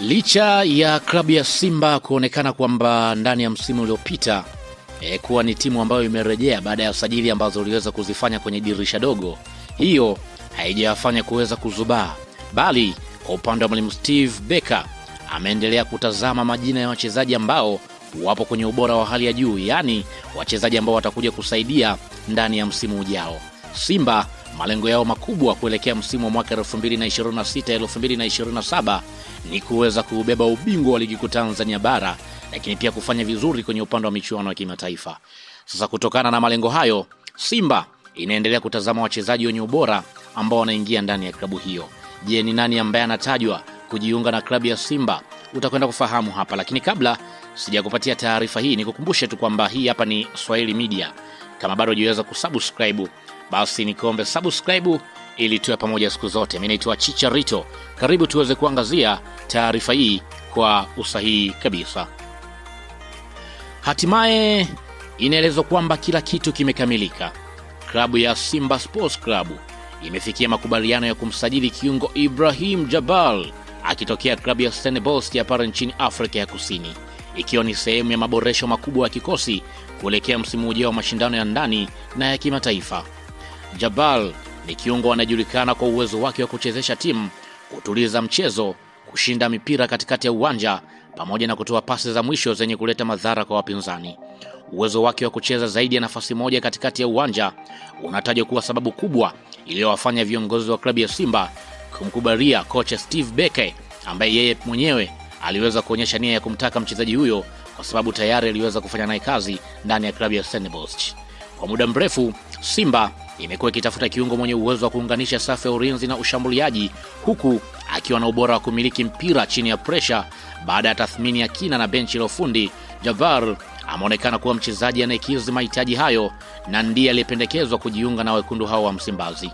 Licha ya klabu ya Simba kuonekana kwamba ndani ya msimu uliopita kuwa ni timu ambayo imerejea baada ya usajili ambazo uliweza kuzifanya kwenye dirisha dogo, hiyo haijafanya kuweza kuzubaa, bali kwa upande wa mwalimu Steve Barker ameendelea kutazama majina ya wachezaji ambao wapo kwenye ubora wa hali ya juu, yani wachezaji ambao watakuja kusaidia ndani ya msimu ujao. Simba malengo yao makubwa kuelekea msimu wa mwaka 2026-2027 ni kuweza kubeba ubingwa wa ligi kuu Tanzania bara, lakini pia kufanya vizuri kwenye upande wa michuano ya kimataifa. Sasa kutokana na malengo hayo, Simba inaendelea kutazama wachezaji wenye ubora ambao wanaingia ndani ya klabu hiyo. Je, ni nani ambaye anatajwa kujiunga na klabu ya Simba? Utakwenda kufahamu hapa, lakini kabla sijakupatia taarifa hii, nikukumbushe tu kwamba hii hapa ni Swahili Media. Kama bado hujaweza kusubscribe, basi nikuombe subscribe ili tuwe pamoja siku zote. Mimi naitwa Chicharito. Karibu tuweze kuangazia taarifa hii kwa usahihi kabisa. Hatimaye inaelezwa kwamba kila kitu kimekamilika. Klabu ya Simba Sports Club imefikia makubaliano ya kumsajili kiungo Ibrahim Jabal akitokea klabu ya Stellenbosch ya pale nchini Afrika ya Kusini, ikiwa ni sehemu ya maboresho makubwa ya kikosi kuelekea msimu ujao wa mashindano ya ndani na ya kimataifa. Jabal ni kiungo anajulikana kwa uwezo wake wa kuchezesha timu, kutuliza mchezo, kushinda mipira katikati ya uwanja pamoja na kutoa pasi za mwisho zenye kuleta madhara kwa wapinzani. Uwezo wake wa kucheza zaidi ya nafasi moja katikati ya uwanja unatajwa kuwa sababu kubwa iliyowafanya viongozi wa klabu ya Simba kumkubalia kocha Steve Barker, ambaye yeye mwenyewe aliweza kuonyesha nia ya kumtaka mchezaji huyo kwa sababu tayari aliweza kufanya naye kazi ndani ya klabu ya Stellenbosch. Kwa muda mrefu Simba imekuwa ikitafuta kiungo mwenye uwezo wa kuunganisha safu ya ulinzi na ushambuliaji, huku akiwa na ubora wa kumiliki mpira chini ya pressure. Baada ya tathmini ya kina na benchi la ufundi, Jabbar ameonekana kuwa mchezaji anayekidhi mahitaji hayo na ndiye aliyependekezwa kujiunga na wekundu hao wa Msimbazi.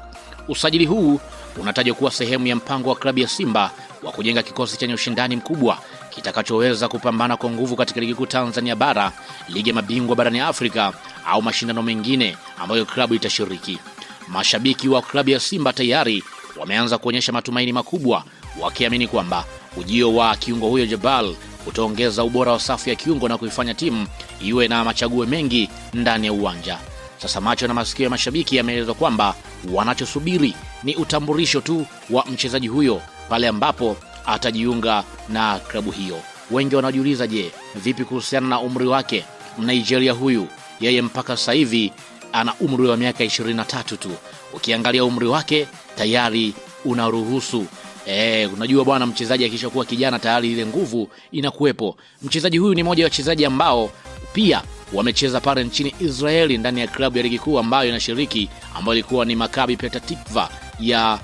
Usajili huu unatajwa kuwa sehemu ya mpango wa klabu ya Simba wa kujenga kikosi chenye ushindani mkubwa kitakachoweza kupambana kwa nguvu katika ligi kuu Tanzania bara, ligi ya mabingwa barani Afrika au mashindano mengine ambayo klabu itashiriki. Mashabiki wa klabu ya Simba tayari wameanza kuonyesha matumaini makubwa, wakiamini kwamba ujio wa kiungo huyo Jabal utaongeza ubora wa safu ya kiungo na kuifanya timu iwe na machaguo mengi ndani ya uwanja. Sasa macho na masikio ya mashabiki yameelezwa kwamba wanachosubiri ni utambulisho tu wa mchezaji huyo pale ambapo atajiunga na klabu hiyo. Wengi wanajiuliza, je, vipi kuhusiana na umri wake? Nigeria huyu yeye mpaka sasa hivi ana umri wa miaka 23 tu. Ukiangalia umri wake tayari unaruhusu unajua bwana, mchezaji akishakuwa kijana tayari ile nguvu inakuwepo. Mchezaji huyu ni mmoja wa wachezaji ambao pia wamecheza pale nchini Israeli ndani ya klabu ya ligi kuu ambayo inashiriki, ambayo ilikuwa ni Maccabi Petah Tikva ya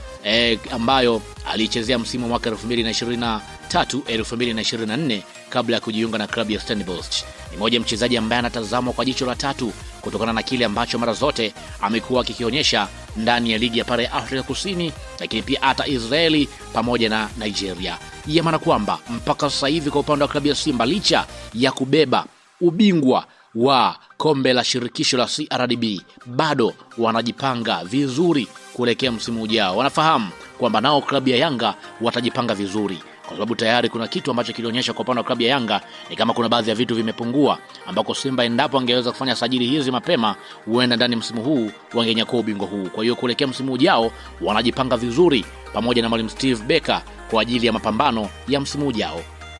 ambayo alichezea msimu mwaka 2023-2024 kabla ya kujiunga na klabu ya Stellenbosch. Ni mmoja mchezaji ambaye anatazamwa kwa jicho la tatu kutokana na kile ambacho mara zote amekuwa akikionyesha ndani ya ligi ya pale Afrika Kusini, lakini pia hata Israeli pamoja na Nigeria. Maana kwamba mpaka sasa hivi kwa upande wa klabu ya Simba, licha ya kubeba ubingwa wa kombe la shirikisho la CRDB, bado wanajipanga vizuri kuelekea msimu ujao. Wanafahamu kwamba nao klabu ya Yanga watajipanga vizuri, kwa sababu tayari kuna kitu ambacho kilionyesha kwa upande wa klabu ya Yanga ni kama kuna baadhi ya vitu vimepungua, ambako Simba endapo angeweza kufanya sajili hizi mapema, huenda ndani msimu huu wangenyakua ubingwa huu. Kwa hiyo kuelekea msimu ujao wanajipanga vizuri pamoja na mwalimu Steve Barker kwa ajili ya mapambano ya msimu ujao.